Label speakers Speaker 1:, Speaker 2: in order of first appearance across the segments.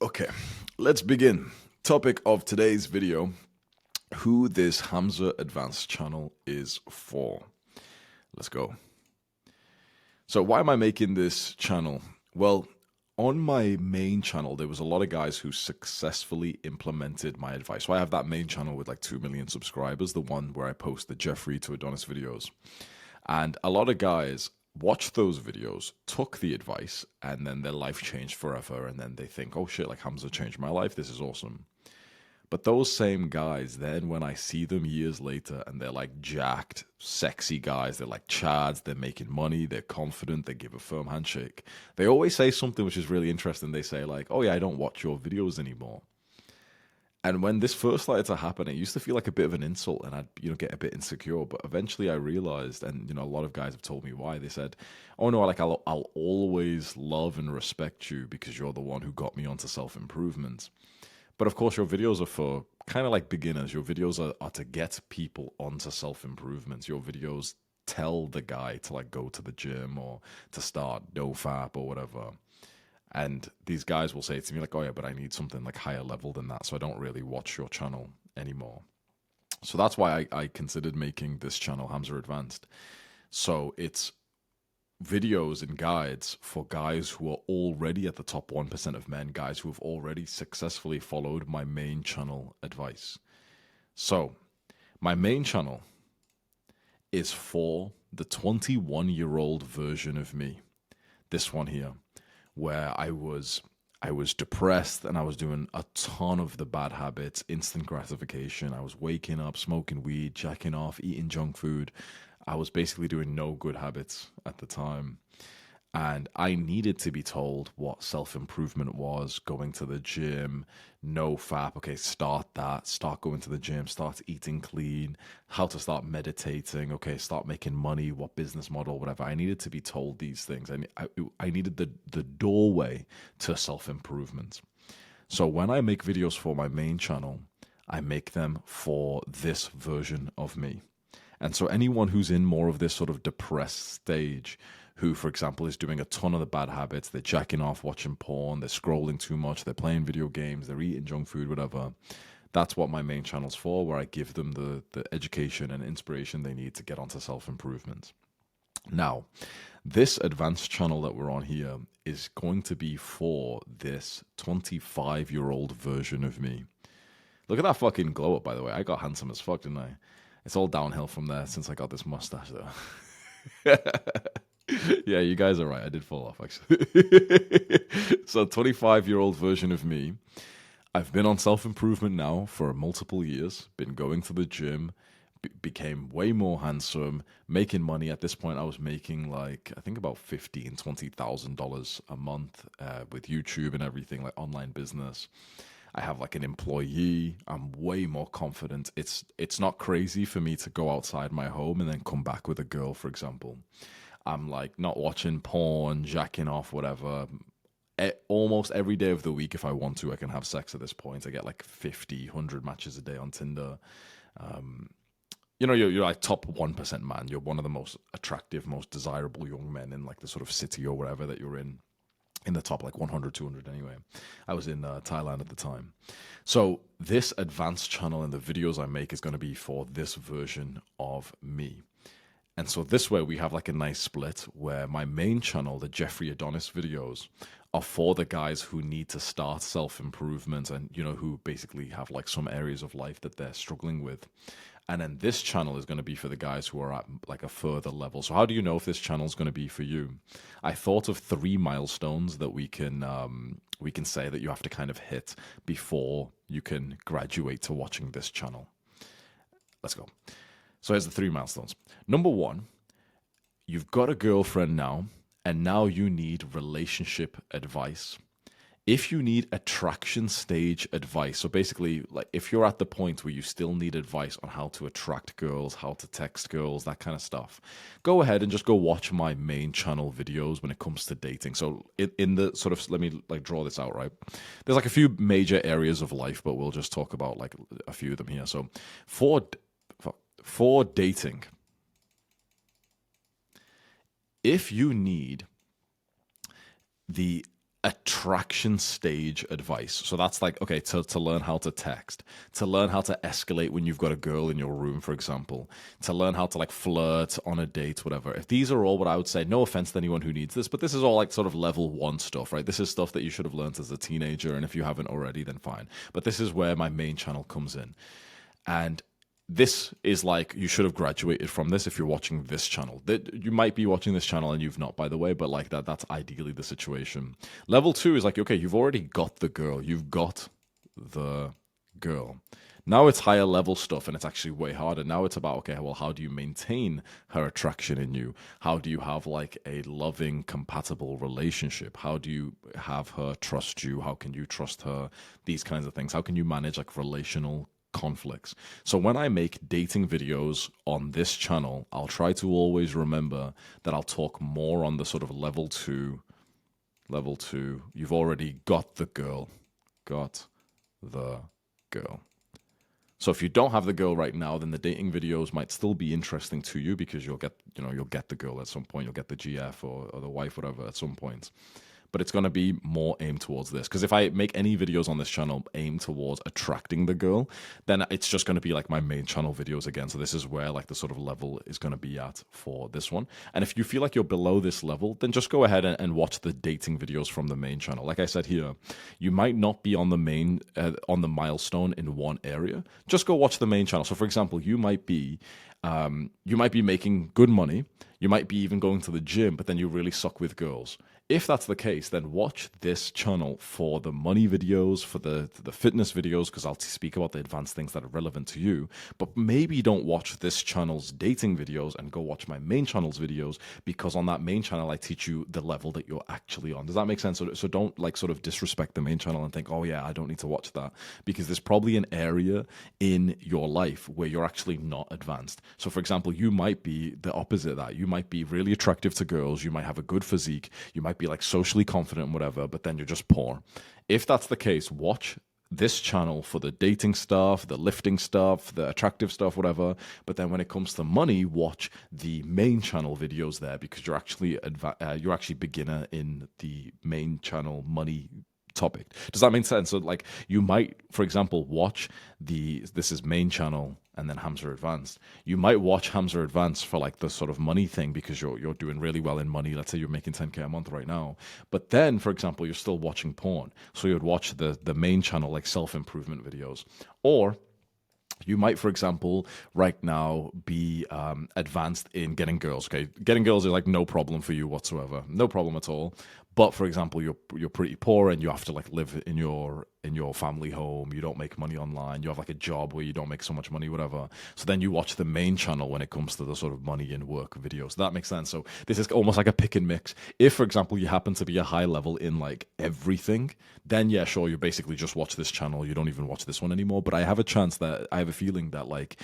Speaker 1: Okay, let's begin. Topic of today's video, who this Hamza Advanced channel is for. Let's go. So why am I making this channel? Well, on my main channel, there was a lot of guys who successfully implemented my advice. So I have that main channel with like 2 million subscribers, the one where I post the Jeffrey to Adonis videos. And a lot of guys watched those videos, took the advice, and then their life changed forever. And then they think, oh shit, like Hamza changed my life. This is awesome. But those same guys, then when I see them years later and they're like jacked, sexy guys, they're like chads, they're making money, they're confident, they give a firm handshake. They always say something which is really interesting. They say like, oh yeah, I don't watch your videos anymore. And when this first started to happen, it used to feel like a bit of an insult, and I'd get a bit insecure. But eventually, I realized, and a lot of guys have told me why. They said, "Oh no, like I'll always love and respect you because you're the one who got me onto self improvement." But of course, your videos are for kind of like beginners. Your videos are to get people onto self improvement. Your videos tell the guy to like go to the gym or to start no-fap or whatever. And these guys will say to me like, oh yeah, but I need something like higher level than that, so I don't really watch your channel anymore. So that's why I considered making this channel Hamza Advanced. So it's videos and guides for guys who are already at the top 1% of men, guys who have already successfully followed my main channel advice. So my main channel is for the 21-year-old version of me. This one here, where I was depressed and I was doing a ton of the bad habits, instant gratification. I was waking up, smoking weed, jacking off, eating junk food. I was basically doing no good habits at the time. And I needed to be told what self improvement was, going to the gym, no fap. Okay, start that, start going to the gym, start eating clean, how to start meditating. Okay, start making money, what business model, whatever. I needed to be told these things. I needed the doorway to self improvement. So when I make videos for my main channel, I make them for this version of me. And so anyone who's in more of this sort of depressed stage, who, for example, is doing a ton of the bad habits, they're jacking off, watching porn, they're scrolling too much, they're playing video games, they're eating junk food, whatever. That's what my main channel's for, where I give them the education and inspiration they need to get onto self-improvement. Now, this advanced channel that we're on here is going to be for this 25-year-old version of me. Look at that fucking glow up, by the way. I got handsome as fuck, didn't I? It's all downhill from there since I got this mustache, though. Yeah, you guys are right. I did fall off, actually. So, 25-year-old version of me. I've been on self improvement now for multiple years, been going to the gym, became way more handsome, making money. At this point, I was making like, I think about $15,000, $20,000 a month with YouTube and everything, like online business. I have like an employee. I'm way more confident. It's not crazy for me to go outside my home and then come back with a girl, for example. I'm like not watching porn, jacking off, whatever. Almost every day of the week, if I want to, I can have sex at this point. I get like 50, 100 matches a day on Tinder. You're like top 1% man. You're one of the most attractive, most desirable young men in like the sort of city or whatever that you're in the top like 100, 200 anyway. I was in Thailand at the time. So this advanced channel and the videos I make is going to be for this version of me. And so this way we have like a nice split where my main channel, the Jeffrey Adonis videos, are for the guys who need to start self-improvement and, who basically have like some areas of life that they're struggling with. And then this channel is going to be for the guys who are at like a further level. So how do you know if this channel is going to be for you? I thought of 3 milestones that we can say that you have to kind of hit before you can graduate to watching this channel. Let's go. So here's the 3 milestones. Number 1, you've got a girlfriend now, and now you need relationship advice. If you need attraction stage advice, so basically, like if you're at the point where you still need advice on how to attract girls, how to text girls, that kind of stuff, go ahead and just go watch my main channel videos when it comes to dating. So in the sort of, let me like draw this out, right? There's like a few major areas of life, but we'll just talk about like a few of them here. So for dating, if you need the attraction stage advice. So that's like, okay, to learn how to text, to learn how to escalate when you've got a girl in your room, for example, to learn how to like flirt on a date, whatever. If these are all what I would say, no offense to anyone who needs this, but this is all like sort of level 1 stuff, right? This is stuff that you should have learned as a teenager. And if you haven't already, then fine. But this is where my main channel comes in. And this is like, you should have graduated from this if you're watching this channel. You might be watching this channel and you've not, by the way, but like that's ideally the situation. Level 2 is like, okay, you've already got the girl. You've got the girl. Now it's higher level stuff and it's actually way harder. Now it's about, okay, well, how do you maintain her attraction in you? How do you have like a loving, compatible relationship? How do you have her trust you? How can you trust her? These kinds of things. How can you manage like relational conflicts? So when I make dating videos on this channel, I'll try to always remember that I'll talk more on the sort of level 2. You've already got the girl. So if you don't have the girl right now, then the dating videos might still be interesting to you because you'll get the girl at some point. You'll get the GF or the wife, whatever, at some point. But it's going to be more aimed towards this. Because if I make any videos on this channel aimed towards attracting the girl, then it's just going to be like my main channel videos again. So this is where like the sort of level is going to be at for this one. And if you feel like you're below this level, then just go ahead and watch the dating videos from the main channel. Like I said here, you might not be on the main, on the milestone in one area. Just go watch the main channel. So for example, you might be making good money. You might be even going to the gym, but then you really suck with girls. If that's the case, then watch this channel for the money videos, for the fitness videos, because I'll speak about the advanced things that are relevant to you. But maybe don't watch this channel's dating videos and go watch my main channel's videos, because on that main channel, I teach you the level that you're actually on. Does that make sense? So don't like sort of disrespect the main channel and think, oh yeah, I don't need to watch that, because there's probably an area in your life where you're actually not advanced. So for example, you might be the opposite of that. You might be really attractive to girls. You might have a good physique. You might be like socially confident and whatever, but then you're just poor. If that's the case, watch this channel for the dating stuff, the lifting stuff, the attractive stuff, whatever. But then when it comes to money, watch the main channel videos there, because you're actually beginner in the main channel money topic. Does that make sense? So like you might, for example, watch this is main channel and then Hamza Advanced. You might watch Hamza Advanced for like the sort of money thing because you're doing really well in money. Let's say you're making 10K a month right now. But then, for example, you're still watching porn. So you'd watch the main channel, like self-improvement videos. Or you might, for example, right now be advanced in getting girls. Okay, getting girls is like no problem for you whatsoever, no problem at all. But for example, you're pretty poor and you have to like live in your family home. You don't make money online. You have like a job where you don't make so much money, whatever. So then you watch the main channel when it comes to the sort of money and work videos. That makes sense. So this is almost like a pick and mix. If, for example, you happen to be a high level in like everything, then yeah, sure, you basically just watch this channel. You don't even watch this one anymore. But I have a feeling that like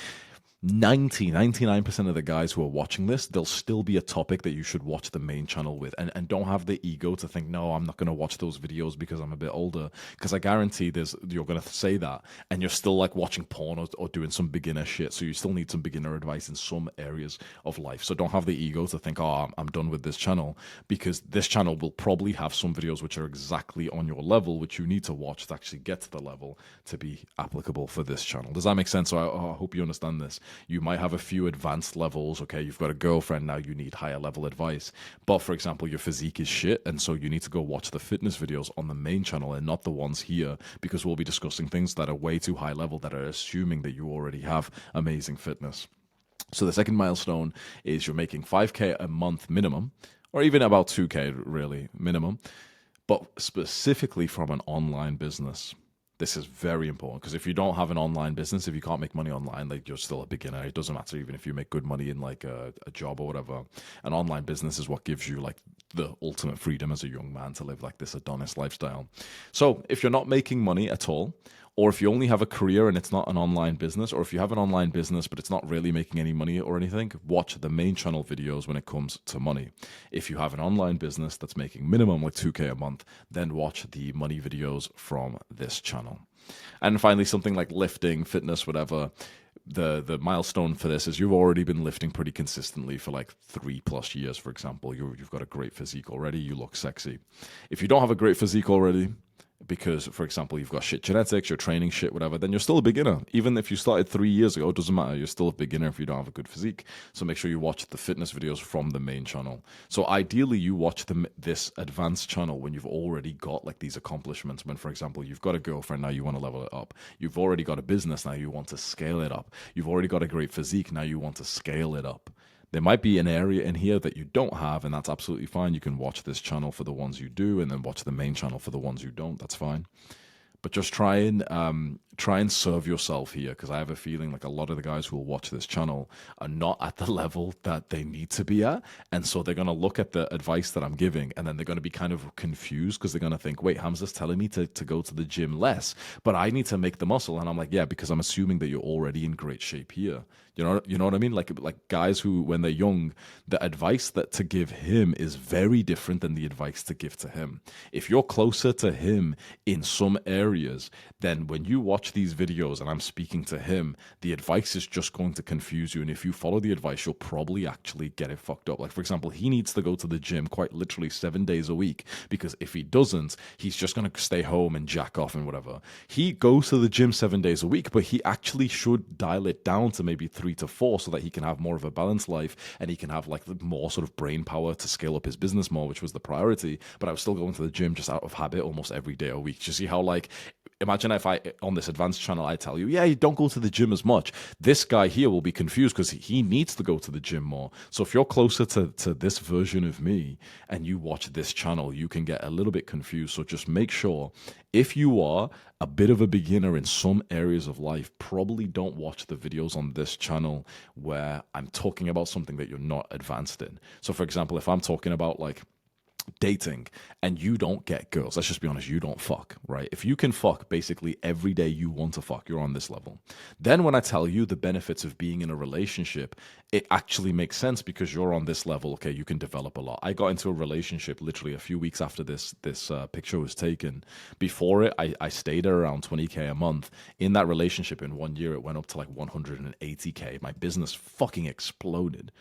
Speaker 1: 99% of the guys who are watching this, there'll still be a topic that you should watch the main channel with, and don't have the ego to think, no, I'm not going to watch those videos because I'm a bit older, because I guarantee you're going to say that and you're still like watching porn or doing some beginner shit, so you still need some beginner advice in some areas of life. So don't have the ego to think, oh, I'm done with this channel, because this channel will probably have some videos which are exactly on your level, which you need to watch to actually get to the level to be applicable for this channel. Does that make sense? So I hope you understand this. You might have a few advanced levels. Okay, you've got a girlfriend now, you need higher level advice. But for example, your physique is shit, and so you need to go watch the fitness videos on the main channel and not the ones here, because we'll be discussing things that are way too high level, that are assuming that you already have amazing fitness. So the second milestone is you're making 5K a month minimum, or even about 2K really minimum, but specifically from an online business. This is very important, because if you don't have an online business, if you can't make money online, like you're still a beginner. It doesn't matter even if you make good money in like a job or whatever. An online business is what gives you like the ultimate freedom as a young man to live like this Adonis lifestyle. So if you're not making money at all, or if you only have a career and it's not an online business, or if you have an online business but it's not really making any money or anything, watch the main channel videos when it comes to money. If you have an online business that's making minimum like 2K a month, then watch the money videos from this channel. And finally, something like lifting, fitness, whatever, the milestone for this is you've already been lifting pretty consistently for like 3+ years, for example. You've got a great physique already. You look sexy. If you don't have a great physique already, because, for example, you've got shit genetics, you're training shit, whatever, then you're still a beginner. Even if you started 3 years ago, it doesn't matter. You're still a beginner if you don't have a good physique. So make sure you watch the fitness videos from the main channel. So ideally, you watch this advanced channel when you've already got like these accomplishments. When, for example, you've got a girlfriend, now you want to level it up. You've already got a business, now you want to scale it up. You've already got a great physique, now you want to scale it up. There might be an area in here that you don't have, and that's absolutely fine. You can watch this channel for the ones you do, and then watch the main channel for the ones you don't. That's fine. But just try and serve yourself here, because I have a feeling like a lot of the guys who will watch this channel are not at the level that they need to be at, and so they're going to look at the advice that I'm giving, and then they're going to be kind of confused because they're going to think, wait, Hamza's telling me to go to the gym less, but I need to make the muscle. And I'm like, yeah, because I'm assuming that you're already in great shape here. You know what I mean? Like guys who, when they're young, the advice that to give him is very different than the advice to give to him. If you're closer to him in some areas, then when you watch these videos and I'm speaking to him, the advice is just going to confuse you. And if you follow the advice, you'll probably actually get it fucked up. Like, for example, he needs to go to the gym quite literally 7 days a week, because if he doesn't, he's just going to stay home and jack off and whatever. He goes to the gym 7 days a week, but he actually should dial it down to maybe 3 to 4 so that he can have more of a balanced life and he can have like more sort of brain power to scale up his business more, which was the priority. But I was still going to the gym just out of habit almost every day a week. Do you see how, like, imagine if I, on this advanced channel, I tell you, yeah, you don't go to the gym as much. This guy here will be confused because he needs to go to the gym more. So if you're closer to this version of me and you watch this channel, you can get a little bit confused. So just make sure, if you are a bit of a beginner in some areas of life, probably don't watch the videos on this channel where I'm talking about something that you're not advanced in. So for example, if I'm talking about like dating and you don't get girls, let's just be honest, you don't fuck, right? If you can fuck basically every day you want to fuck, you're on this level. Then when I tell you the benefits of being in a relationship, it actually makes sense because you're on this level. Okay, you can develop a lot. I got into a relationship literally a few weeks after this picture was taken. Before it, I stayed at around 20K a month. In that relationship, in 1 year, it went up to like 180K. My business fucking exploded.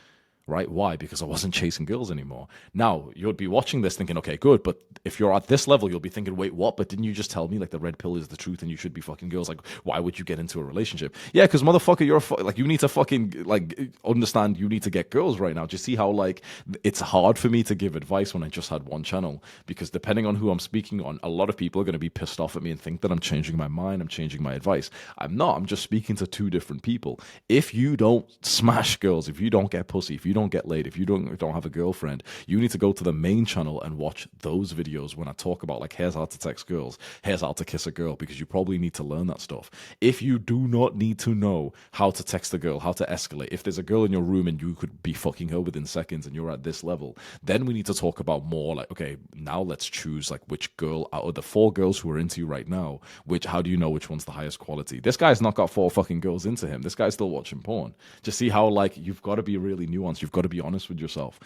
Speaker 1: Right? Why? Because I wasn't chasing girls anymore. Now, you'd be watching this thinking, okay, good. But if you're at this level, you'll be thinking, wait, what? But didn't you just tell me like the red pill is the truth and you should be fucking girls? Like, why would you get into a relationship? Yeah, because motherfucker, like, you need to fucking like understand you need to get girls right now. Do you see how like it's hard for me to give advice when I just had one channel? Because depending on who I'm speaking on, a lot of people are going to be pissed off at me and think that I'm changing my mind, I'm changing my advice. I'm not. I'm just speaking to two different people. If you don't smash girls, if you don't get pussy, if you don't get laid, if you don't have a girlfriend, you need to go to the main channel and watch those videos when I talk about like here's how to text girls, here's how to kiss a girl, because you probably need to learn that stuff. If you do not need to know how to text a girl, how to escalate, if there's a girl in your room and you could be fucking her within seconds and you're at this level, then we need to talk about more like, okay, now let's choose like which girl out of the 4 girls who are into you right now, how do you know which one's the highest quality? This guy's not got 4 fucking girls into him. This guy's still watching porn. Just see how like you've got to be really nuanced. You've got to be honest with yourself.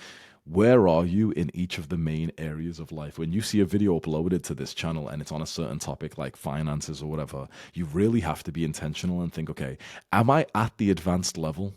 Speaker 1: Where are you in each of the main areas of life? When you see a video uploaded to this channel and it's on a certain topic like finances or whatever, you really have to be intentional and think, okay, am I at the advanced level?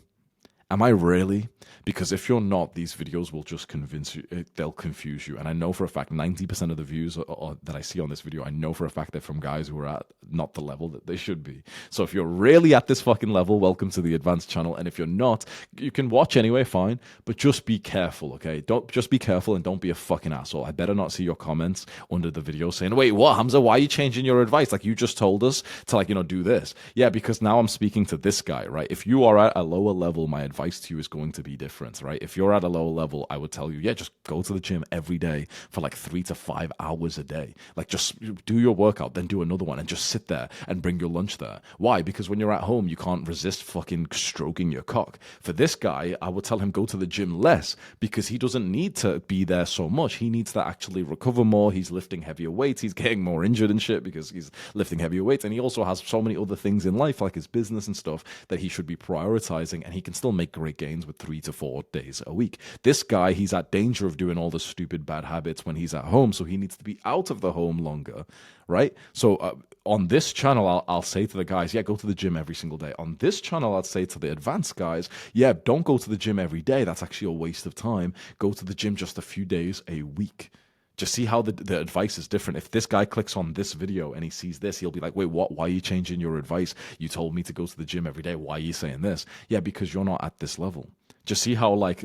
Speaker 1: Am I really? Because if you're not, these videos will just convince you, they'll confuse you. And I know for a fact 90% of the views that I see on this video, I know for a fact they're from guys who are at not the level that they should be. So if you're really at this fucking level, welcome to the advanced channel. And if you're not, you can watch anyway, fine. But just be careful, okay? Just be careful and don't be a fucking asshole. I better not see your comments under the video saying, wait, what, Hamza, why are you changing your advice? Like, you just told us to, like, do this. Yeah, because now I'm speaking to this guy, right? If you are at a lower level, my advice to you is going to be different, right? If you're at a lower level, I would tell you, yeah, just go to the gym every day for like 3 to 5 hours a day. Like, just do your workout, then do another one and just sit there and bring your lunch there. Why? Because when you're at home, you can't resist fucking stroking your cock. For this guy, I would tell him go to the gym less because he doesn't need to be there so much. He needs to actually recover more. He's lifting heavier weights. He's getting more injured and shit because he's lifting heavier weights. And he also has so many other things in life, like his business and stuff, that he should be prioritizing, and he can still make great gains with 3 to 4 days a week. This guy, he's at danger of doing all the stupid bad habits when he's at home, so he needs to be out of the home longer, right? So on this channel, I'll say to the guys, yeah, go to the gym every single day. On this channel, I'd say to the advanced guys, yeah, don't go to the gym every day. That's actually a waste of time. Go to the gym just a few days a week. Just see how the advice is different. If this guy clicks on this video and he sees this, he'll be like, wait, what? Why are you changing your advice? You told me to go to the gym every day. Why are you saying this? Yeah, because you're not at this level. Just see how like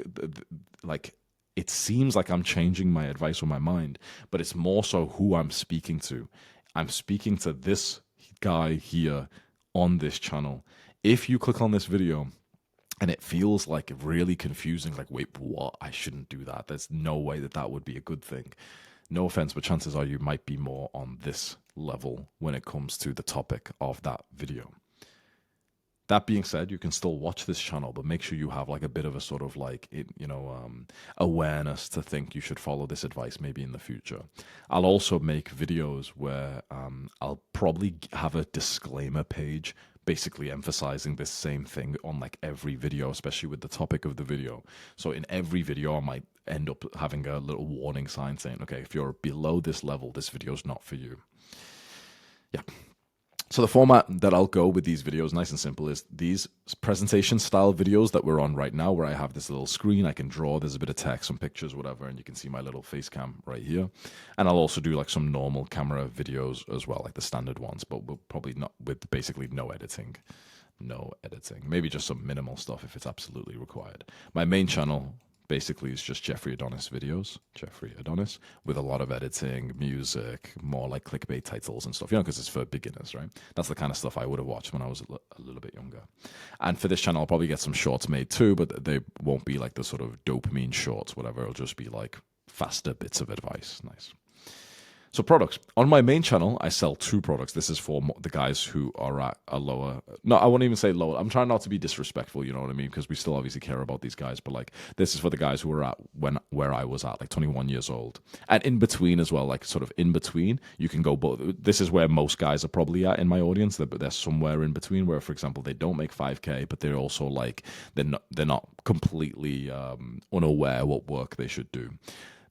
Speaker 1: it seems like I'm changing my advice or my mind, but it's more so who I'm speaking to. I'm speaking to this guy here on this channel. If you click on this video and it feels like really confusing, like, wait, what? I shouldn't do that. There's no way that that would be a good thing. No offense, but chances are you might be more on this level when it comes to the topic of that video. That being said, you can still watch this channel, but make sure you have like a bit of a sort of like, awareness to think you should follow this advice maybe in the future. I'll also make videos where I'll probably have a disclaimer page basically emphasizing this same thing on like every video, especially with the topic of the video. So in every video, I might end up having a little warning sign saying, okay, if you're below this level, this video is not for you. Yeah. So the format that I'll go with these videos, nice and simple, is these presentation style videos that we're on right now, where I have this little screen, I can draw, there's a bit of text, some pictures, whatever, and you can see my little face cam right here. And I'll also do like some normal camera videos as well, like the standard ones, but we'll probably not with basically no editing. No editing. Maybe just some minimal stuff if it's absolutely required. My main channel basically is just Jeffrey Adonis videos, Jeffrey Adonis, with a lot of editing, music, more like clickbait titles and stuff, because it's for beginners, right? That's the kind of stuff I would have watched when I was a little bit younger. And for this channel, I'll probably get some shorts made too, but they won't be like the sort of dopamine shorts, whatever. It'll just be like faster bits of advice. Nice. So products. On my main channel, I sell 2 products. This is for the guys who are at a lower... No, I won't even say lower. I'm trying not to be disrespectful, you know what I mean? Because we still obviously care about these guys. But like, this is for the guys who are at where I was at, like 21 years old. And in between as well, like sort of in between, you can go both. This is where most guys are probably at in my audience. They're somewhere in between where, for example, they don't make 5K, but they're also like, they're not completely unaware what work they should do.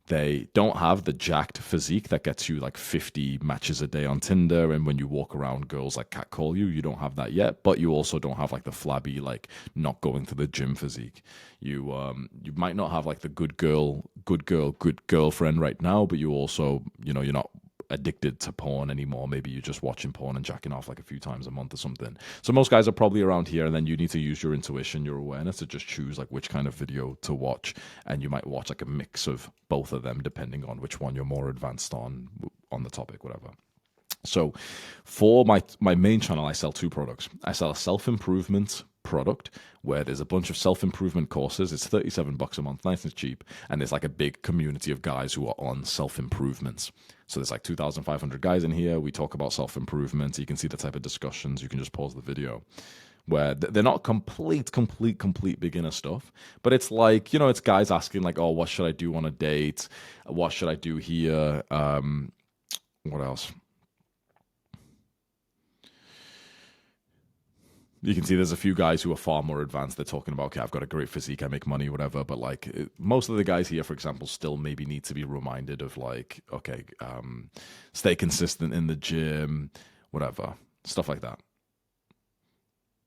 Speaker 1: They don't have the jacked physique that gets you like 50 matches a day on Tinder, and when you walk around, girls like catcall you. You don't have that yet, but you also don't have like the flabby, like not going to the gym physique. You might not have like the good girlfriend right now, but you also, you're not addicted to porn anymore. Maybe you're just watching porn and jacking off like a few times a month or something. So most guys are probably around here, and then you need to use your intuition, your awareness to just choose like which kind of video to watch. And you might watch like a mix of both of them depending on which one you're more advanced on the topic, whatever. So for my main channel, I sell 2 products. I sell a self-improvement product where there's a bunch of self-improvement courses. It's $37 a month, nice and cheap. And there's like a big community of guys who are on self-improvements. So there's like 2,500 guys in here. We talk about self-improvement. You can see the type of discussions. You can just pause the video where they're not complete beginner stuff, but it's like, it's guys asking like, oh, what should I do on a date? What should I do here? What else? You can see there's a few guys who are far more advanced. They're talking about, okay, I've got a great physique, I make money, whatever. But like most of the guys here, for example, still maybe need to be reminded of like, okay, stay consistent in the gym, whatever, stuff like that.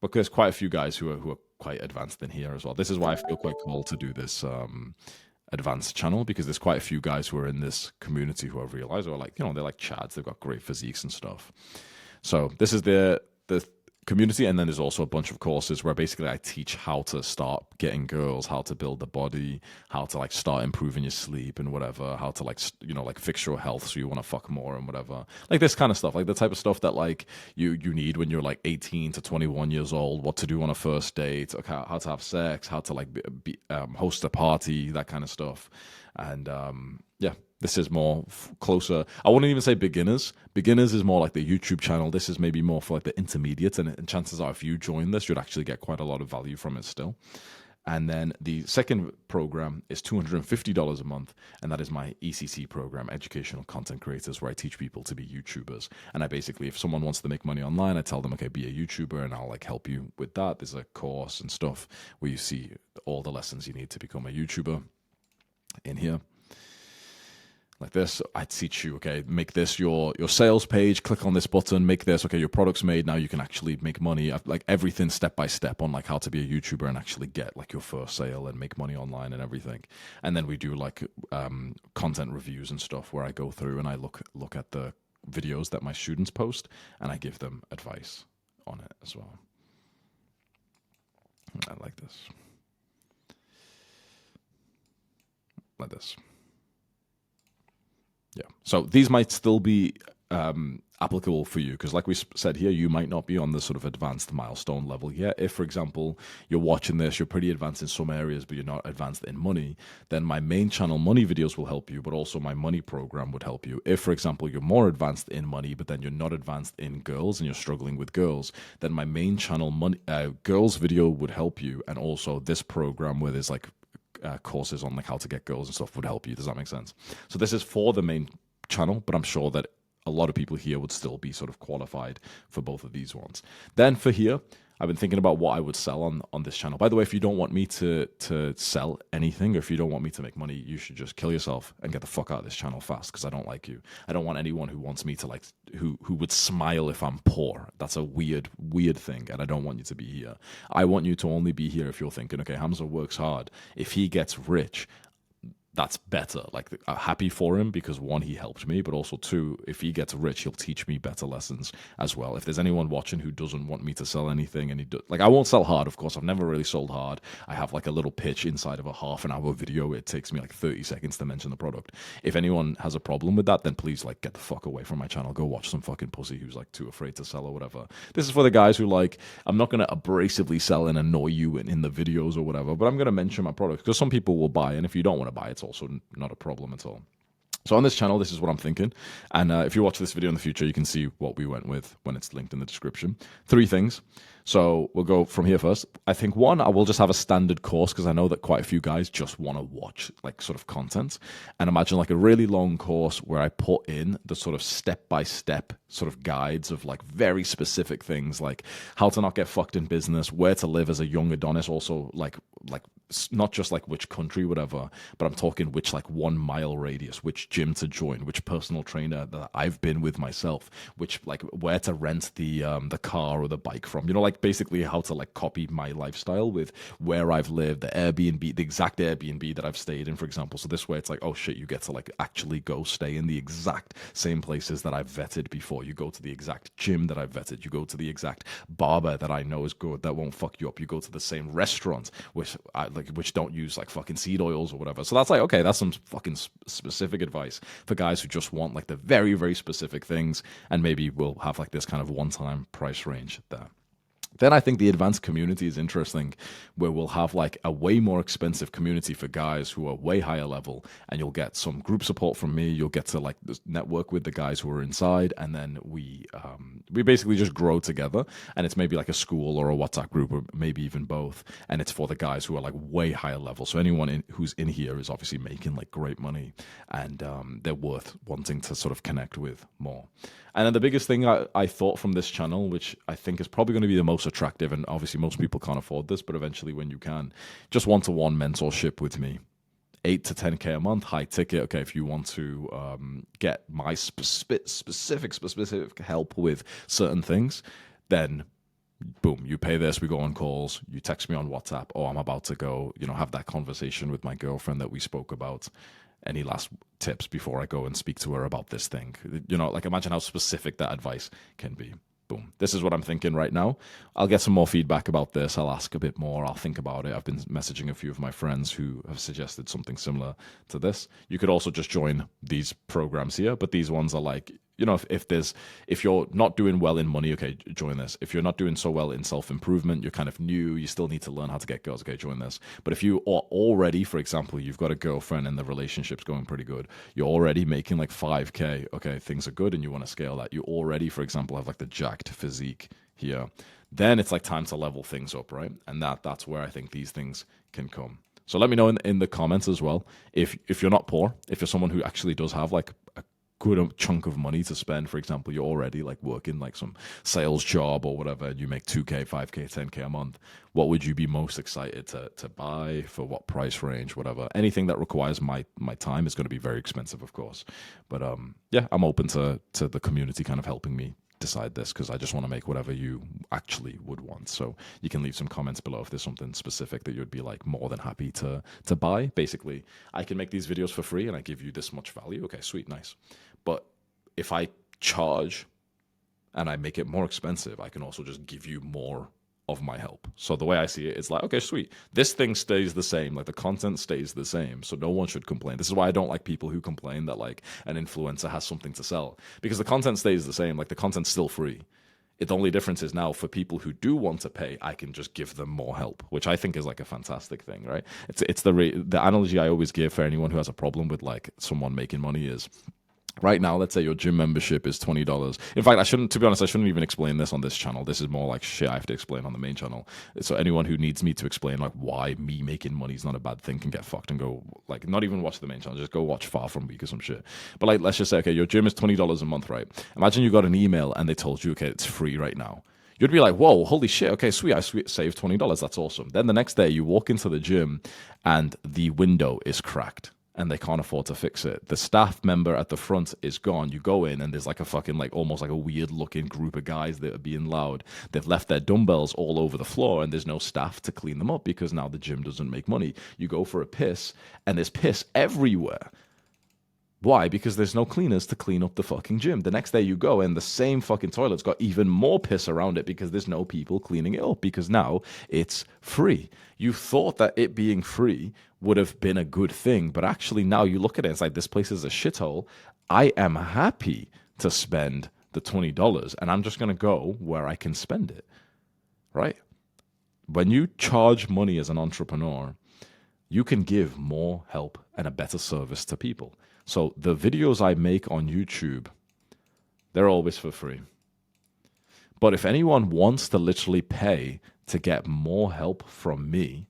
Speaker 1: But there's quite a few guys who are quite advanced in here as well. This is why I feel quite called to do this advanced channel, because there's quite a few guys who are in this community who I've realized are like, they're like chads. They've got great physiques and stuff. So this is the community, and then there's also a bunch of courses where basically I teach how to start getting girls, how to build the body, how to like start improving your sleep and whatever, how to like like fix your health so you want to fuck more and whatever, like this kind of stuff, like the type of stuff that like you need when you're like 18 to 21 years old, what to do on a first date, okay, how to have sex, how to like host a party, that kind of stuff. And yeah, this is more closer. I wouldn't even say beginners. Beginners is more like the YouTube channel. This is maybe more for like the intermediates. And chances are if you join this, you'd actually get quite a lot of value from it still. And then the second program is $250 a month, and that is my ECC program, Educational Content Creators, where I teach people to be YouTubers. And I basically, if someone wants to make money online, I tell them, okay, be a YouTuber, and I'll like help you with that. There's a course and stuff where you see all the lessons you need to become a YouTuber in here. Like this, I teach you, okay, make this your sales page, click on this button, make this, okay, your product's made, now you can actually make money. Like everything step by step on like how to be a YouTuber and actually get like your first sale and make money online and everything. And then we do like content reviews and stuff where I go through and I look at the videos that my students post and I give them advice on it as well. I like this. Like this. Yeah. So these might still be applicable for you because like we said here, you might not be on the sort of advanced milestone level yet. If, for example, you're watching this, you're pretty advanced in some areas, but you're not advanced in money, then my main channel money videos will help you, but also my money program would help you. If, for example, you're more advanced in money, but then you're not advanced in girls and you're struggling with girls, then my main channel money girls video would help you. And also this program where there's like courses on like how to get girls and stuff would help you. Does that make sense? So this is for the main channel, but I'm sure that a lot of people here would still be sort of qualified for both of these ones. Then for here, I've been thinking about what I would sell on this channel. By the way, if you don't want me to sell anything, or if you don't want me to make money, you should just kill yourself and get the fuck out of this channel fast, because I don't like you. I don't want anyone who wants me to like, who would smile if I'm poor. That's a weird thing, and I don't want you to be here. I want you to only be here if you're thinking, okay, Hamza works hard. If he gets rich, that's better. Like, I'm happy for him because one, he helped me, but also two, if he gets rich, he'll teach me better lessons as well. If there's anyone watching who doesn't want me to sell anything, and like, I won't sell hard, of course. I've never really sold hard. I have like a little pitch inside of a half-an-hour video. It takes me like 30 seconds to mention the product. If anyone has a problem with that, then please like get the fuck away from my channel. Go watch some fucking pussy who's like too afraid to sell or whatever. This is for the guys who like, I'm not going to abrasively sell and annoy you in the videos or whatever, but I'm going to mention my product because some people will buy, and if you don't want to buy, it's also not a problem at all. So on this channel, this is what I'm thinking. And if you watch this video in the future, you can see what we went with when it's linked in the description. 3 things. So we'll go from here first. I think one, I will just have a standard course because I know that quite a few guys just want to watch like sort of content. And imagine like a really long course where I put in the sort of step-by-step sort of guides of like very specific things, like how to not get fucked in business, where to live as a young Adonis, also like not just like which country, whatever, but I'm talking which like 1 mile radius, which gym to join, which personal trainer that I've been with myself, which like where to rent the car or the bike from, you know, like basically how to like copy my lifestyle with where I've lived, the Airbnb, the exact Airbnb that I've stayed in, for example. So this way it's like, oh shit, you get to like actually go stay in the exact same places that I've vetted before. You go to the exact gym that I've vetted. You go to the exact barber that I know is good, that won't fuck you up. You go to the same restaurant, which don't use like fucking seed oils or whatever. So that's like, okay, that's some fucking specific advice for guys who just want like the very, very specific things, and maybe we'll have like this kind of one-time price range there. Then I think the advanced community is interesting, where we'll have like a way more expensive community for guys who are way higher level, and you'll get some group support from me. You'll get to like network with the guys who are inside, and then we basically just grow together. And it's maybe like a school or a WhatsApp group, or maybe even both. And it's for the guys who are like way higher level. So anyone who's in here is obviously making like great money, and they're worth wanting to sort of connect with more. And then the biggest thing I thought from this channel, which I think is probably going to be the most attractive, and obviously most people can't afford this, but eventually when you can, just one-to-one mentorship with me. 8 to 10K a month, high ticket. Okay, if you want to get my specific help with certain things, then boom, you pay this, we go on calls, you text me on WhatsApp, oh, I'm about to go, you know, have that conversation with my girlfriend that we spoke about. Any last tips before I go and speak to her about this thing? You know, like imagine how specific that advice can be. Boom. This is what I'm thinking right now. I'll get some more feedback about this. I'll ask a bit more. I'll think about it. I've been messaging a few of my friends who have suggested something similar to this. You could also just join these programs here, but these ones are like, you know, if you're not doing well in money, okay, join this. If you're not doing so well in self-improvement, you're kind of new, you still need to learn how to get girls, okay, join this. But if you are already, for example, you've got a girlfriend and the relationship's going pretty good, you're already making like 5K, okay, things are good and you want to scale that. You already, for example, have like the jacked physique here, then it's like time to level things up, right? And that's where I think these things can come. So let me know in the comments as well if you're not poor, if you're someone who actually does have like a good chunk of money to spend. For example, you're already like working like some sales job or whatever, and you make 2K, 5K, 10K a month. What would you be most excited to buy, for what price range, whatever? Anything that requires my time is going to be very expensive, of course. But yeah, I'm open to the community kind of helping me decide this, because I just want to make whatever you actually would want. So you can leave some comments below if there's something specific that you'd be like more than happy to buy. Basically, I can make these videos for free and I give you this much value. Okay, sweet, nice. But if I charge and I make it more expensive, I can also just give you more of my help. So the way I see it, it's like, okay, sweet. This thing stays the same. Like the content stays the same. So no one should complain. This is why I don't like people who complain that like an influencer has something to sell, because the content stays the same. Like the content's still free. The only difference is now for people who do want to pay, I can just give them more help, which I think is like a fantastic thing, right? It's the analogy I always give for anyone who has a problem with like someone making money is, right now, let's say your gym membership is $20. In fact, to be honest, I shouldn't even explain this on this channel. This is more like shit I have to explain on the main channel. So anyone who needs me to explain like why me making money is not a bad thing can get fucked and go, like, not even watch the main channel, just go watch Far From Weak or some shit. But like, let's just say, okay, your gym is $20 a month, right? Imagine you got an email and they told you, okay, it's free right now. You'd be like, whoa, holy shit, okay, sweet, I saved $20, that's awesome. Then the next day you walk into the gym and the window is cracked and they can't afford to fix it. The staff member at the front is gone. You go in and there's like a fucking like almost like a weird looking group of guys that are being loud. They've left their dumbbells all over the floor and there's no staff to clean them up because now the gym doesn't make money. You go for a piss and there's piss everywhere. Why? Because there's no cleaners to clean up the fucking gym. The next day you go and the same fucking toilet's got even more piss around it because there's no people cleaning it up because now it's free. You thought that it being free would have been a good thing, but actually now you look at it, it's like this place is a shithole. I am happy to spend the $20 and I'm just going to go where I can spend it, right? When you charge money as an entrepreneur, you can give more help and a better service to people. So the videos I make on YouTube, they're always for free. But if anyone wants to literally pay to get more help from me,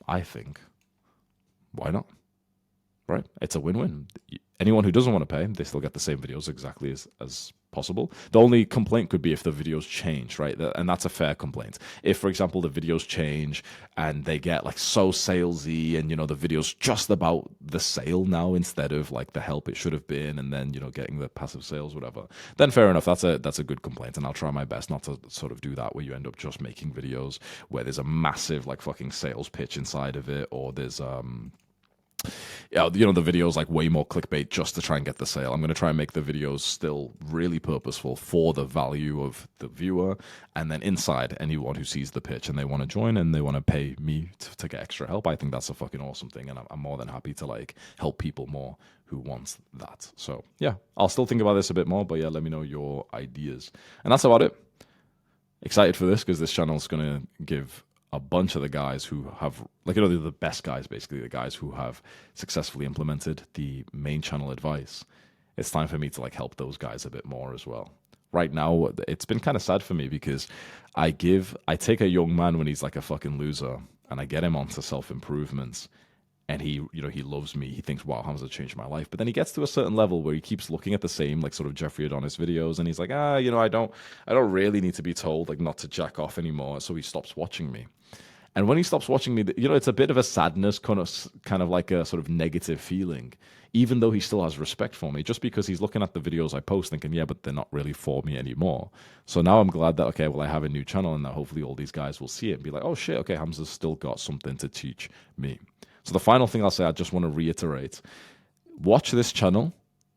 Speaker 1: I think, why not? Right? It's a win-win. Anyone who doesn't want to pay, they still get the same videos exactly as possible. The only complaint could be if the videos change, right? And that's a fair complaint. If, for example, the videos change and they get like so salesy and, you know, the video's just about the sale now instead of like the help it should have been and then, you know, getting the passive sales, whatever, then fair enough. That's a good complaint. And I'll try my best not to sort of do that where you end up just making videos where there's a massive like fucking sales pitch inside of it, or there's yeah, you know, the video's like way more clickbait just to try and get the sale. I'm going to try and make the videos still really purposeful for the value of the viewer. And then inside, anyone who sees the pitch and they want to join and they want to pay me to get extra help, I think that's a fucking awesome thing. And I'm more than happy to like help people more who wants that. So yeah, I'll still think about this a bit more, but yeah, let me know your ideas. And that's about it. Excited for this because this channel is going to give a bunch of the guys who have, like, you know, they're the best guys, basically, the guys who have successfully implemented the main channel advice. It's time for me to, like, help those guys a bit more as well. Right now, it's been kind of sad for me because I take a young man when he's, like, a fucking loser, and I get him onto self-improvements, and he, you know, he loves me. He thinks, wow, Hamza changed my life. But then he gets to a certain level where he keeps looking at the same, like, sort of Jeffrey Adonis videos, and he's like, you know, I don't really need to be told, like, not to jack off anymore. So he stops watching me. And when he stops watching me, you know, it's a bit of a sadness, kind of like a sort of negative feeling, even though he still has respect for me, just because he's looking at the videos I post thinking, yeah, but they're not really for me anymore. So now I'm glad that, okay, well, I have a new channel and that hopefully all these guys will see it and be like, oh shit, okay, Hamza's still got something to teach me. So the final thing I'll say, I just want to reiterate, watch this channel.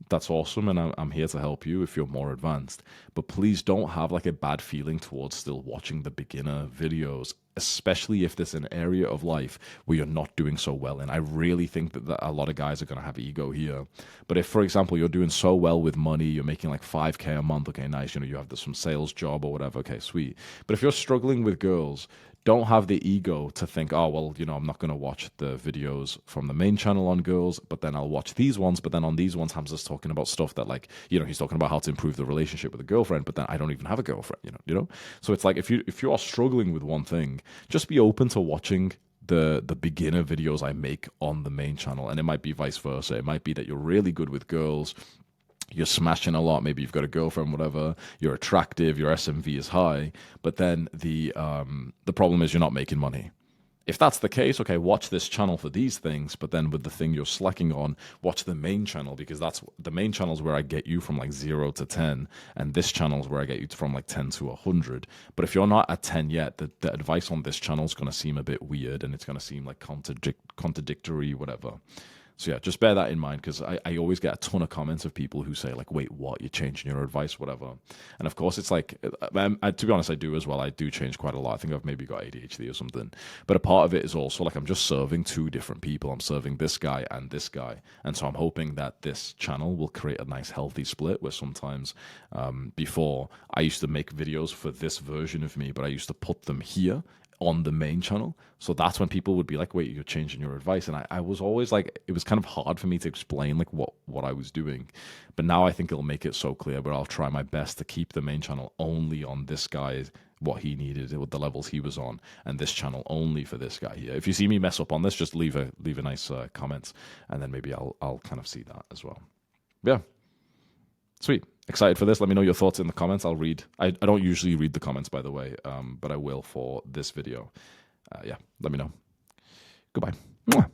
Speaker 1: That's awesome, and I'm here to help you if you're more advanced. But please don't have like a bad feeling towards still watching the beginner videos, especially if there's an area of life where you're not doing so well in. I really think that a lot of guys are going to have ego here. But if, for example, you're doing so well with money, you're making like 5K a month, okay, nice, you know, you have some sales job or whatever, okay, sweet. But if you're struggling with girls, don't have the ego to think, oh, well, you know, I'm not going to watch the videos from the main channel on girls, but then I'll watch these ones. But then on these ones, Hamza's talking about stuff that, like, you know, he's talking about how to improve the relationship with a girlfriend, but then I don't even have a girlfriend, you know? So it's like, if you are struggling with one thing, just be open to watching the beginner videos I make on the main channel. And it might be vice versa. It might be that you're really good with girls, you're smashing a lot, maybe you've got a girlfriend, whatever, you're attractive, your SMV is high, but then the problem is you're not making money. If that's the case, okay, watch this channel for these things, but then with the thing you're slacking on, watch the main channel, because that's the main channel is where I get you from like 0 to 10, and this channel is where I get you from like 10 to 100. But if you're not at 10 yet, the advice on this channel is going to seem a bit weird, and it's going to seem like contradictory, whatever. So yeah, just bear that in mind, because I always get a ton of comments of people who say like, wait, what, you're changing your advice, whatever. And of course it's like, to be honest, I do as well. I do change quite a lot. I think I've maybe got ADHD or something. But a part of it is also like, I'm just serving two different people. I'm serving this guy and this guy. And so I'm hoping that this channel will create a nice healthy split, where sometimes before I used to make videos for this version of me, but I used to put them here on the main channel. So that's when people would be like, wait, you're changing your advice. And I was always like, it was kind of hard for me to explain like what I was doing. But now I think it'll make it so clear, but I'll try my best to keep the main channel only on this guy, what he needed with the levels he was on, and this channel only for this guy here. If you see me mess up on this, just leave a nice comment, and then maybe I'll kind of see that as well. Yeah. Sweet. Excited for this. Let me know your thoughts in the comments. I'll read. I don't usually read the comments, by the way, but I will for this video. Yeah, let me know. Goodbye. Mwah.